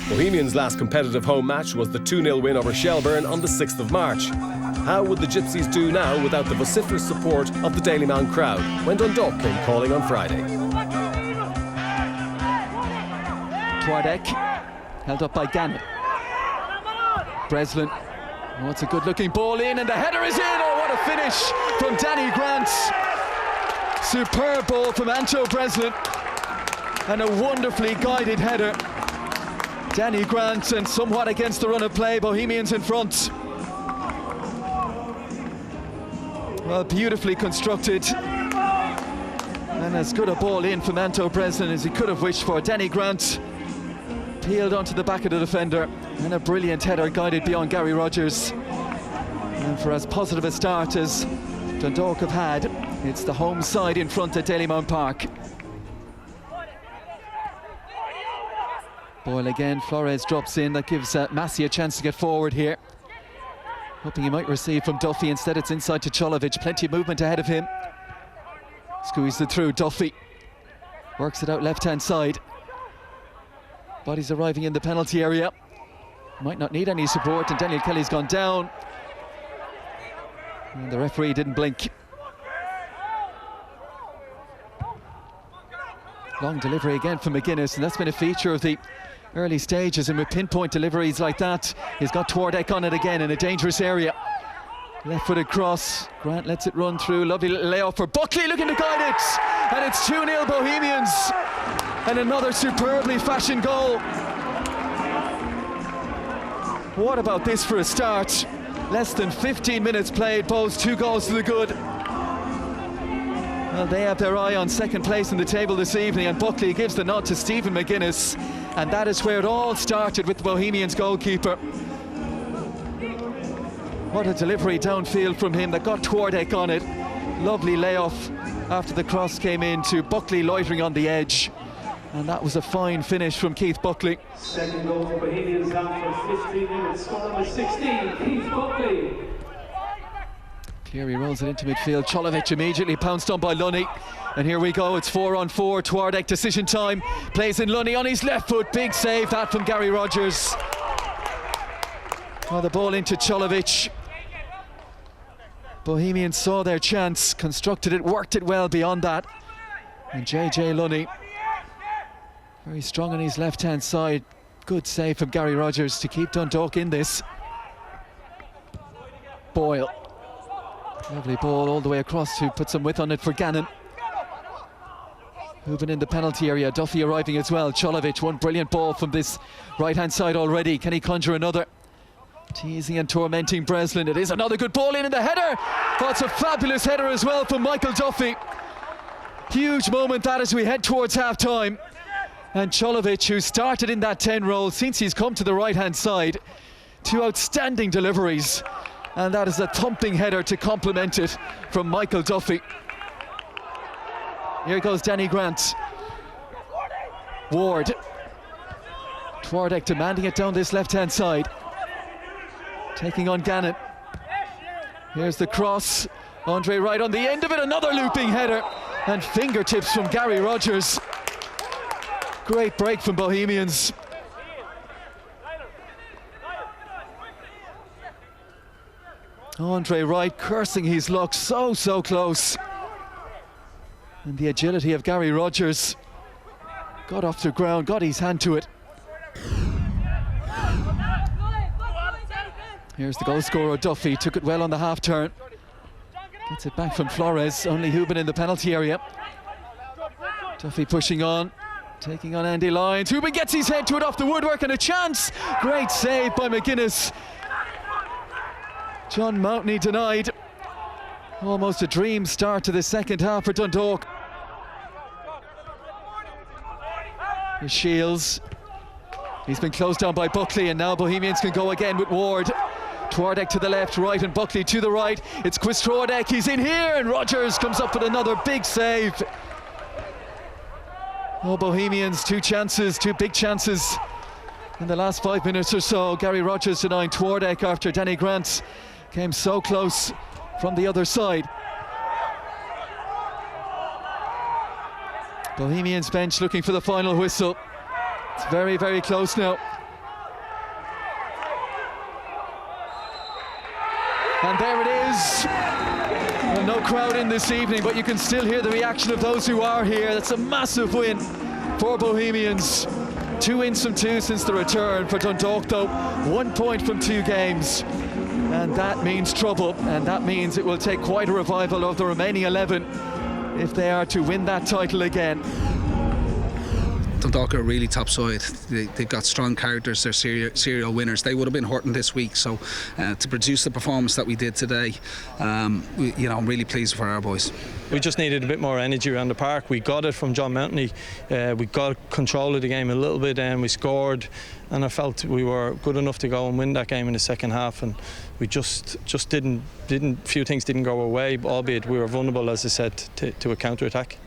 Bohemians' last competitive home match was the 2-0 win over Shelburne on the 6th of March. How would the Gypsies do now without the vociferous support of the Dalymount crowd when Dundalk came calling on Friday? Twardek, held up by Gannon. Breslin, oh, it's a good looking ball in and the header is in. Oh, what a finish from Danny Grant. Superb ball from Anto Breslin and a wonderfully guided header. Danny Grant, and somewhat against the run of play, Bohemians in front. Well, beautifully constructed and as good a ball in from Anto Breslin as he could have wished for. Danny Grant peeled onto the back of the defender and a brilliant header guided beyond Gary Rogers. And for as positive a start as Dundalk have had, it's the home side in front at Dalymount Park. Boyle again, Flores drops in, that gives Massey a chance to get forward here. Hoping he might receive from Duffy, instead it's inside to Cholovic, plenty of movement ahead of him. Squeezed it through, Duffy works it out left hand side. Bodies arriving in the penalty area. Might not need any support, and Daniel Kelly's gone down. And the referee didn't blink. Long delivery again from McGuinness, and that's been a feature of the early stages, and with pinpoint deliveries like that, he's got Twardek on it again in a dangerous area. Left-footed cross, Grant lets it run through, lovely little layoff for Buckley, looking to guide it, and it's 2-0 Bohemians, and another superbly fashioned goal. What about this for a start? Less than 15 minutes played, Bohs 2 goals to the good. Well, they have their eye on second place in the table this evening, and Buckley gives the nod to Stephen McGuinness, and that is where it all started with the Bohemians goalkeeper. What a delivery downfield from him that got Twardek on it. Lovely layoff after the cross came in to Buckley loitering on the edge, and that was a fine finish from Keith Buckley. Second goal for Bohemians after 15 minutes, score number 16, Keith Buckley. Cleary rolls it into midfield, Cholovic immediately pounced on by Lunny, and here we go, it's 4-on-4, Twardek decision time, plays in Lunny on his left foot, big save that from Gary Rogers. Well, the ball into Cholovic. Bohemians saw their chance, constructed it, worked it well beyond that, and JJ Lunny very strong on his left hand side. Good save from Gary Rogers to keep Dundalk in this. Boyle, lovely ball all the way across to put some width on it for Gannon. Moving in the penalty area, Duffy arriving as well. Cholovic, one brilliant ball from this right hand side already. Can he conjure another? Teasing and tormenting Breslin. It is another good ball in, and the header. Oh, it's a fabulous header as well from Michael Duffy. Huge moment that as we head towards half time. And Cholovic, who started in that 10 role since he's come to the right hand side, 2 outstanding deliveries, and that is a thumping header to complement it from Michael Duffy. Here goes Danny Grant. Ward. Twardek demanding it down this left hand side, taking on Gannon. Here's the cross, Andre Wright on the end of it, another looping header, and fingertips from Gary Rogers. Great break from Bohemians. Andre Wright cursing his luck, so close. And the agility of Gary Rogers. Got off the ground, got his hand to it. Here's the goal scorer, Duffy, took it well on the half turn. Gets it back from Flores, only Hubin in the penalty area. Duffy pushing on, taking on Andy Lyons. Hubin gets his head to it off the woodwork, and a chance. Great save by McGuinness. John Mountney denied. Almost a dream start to the second half for Dundalk. Here's Shields. He's been closed down by Buckley, and now Bohemians can go again with Ward. Twardek to the left, right, and Buckley to the right. It's Chris Twardek, he's in here, and Rogers comes up with another big save. Oh, Bohemians, 2 chances, 2 big chances in the last 5 minutes or so. Gary Rogers denying Twardek after Danny Grant came so close from the other side. Bohemians bench looking for the final whistle. It's very close now. And there it is. Well, no crowd in this evening, but you can still hear the reaction of those who are here. That's a massive win for Bohemians. 2 wins from 2 since the return. For Dundalk, though, 1 point from 2 games. And that means trouble, and that means it will take quite a revival of the remaining 11 if they are to win that title again. Dundalk are a really top side. They've got strong characters. They're serial winners. They would have been hurting this week. So to produce the performance that we did today, I'm really pleased for our boys. We just needed a bit more energy around the park. We got it from John Mountney. We got control of the game a little bit, and we scored. And I felt we were good enough to go and win that game in the second half. And we just didn't. Few things didn't go our way, albeit we were vulnerable, as I said, to a counter attack.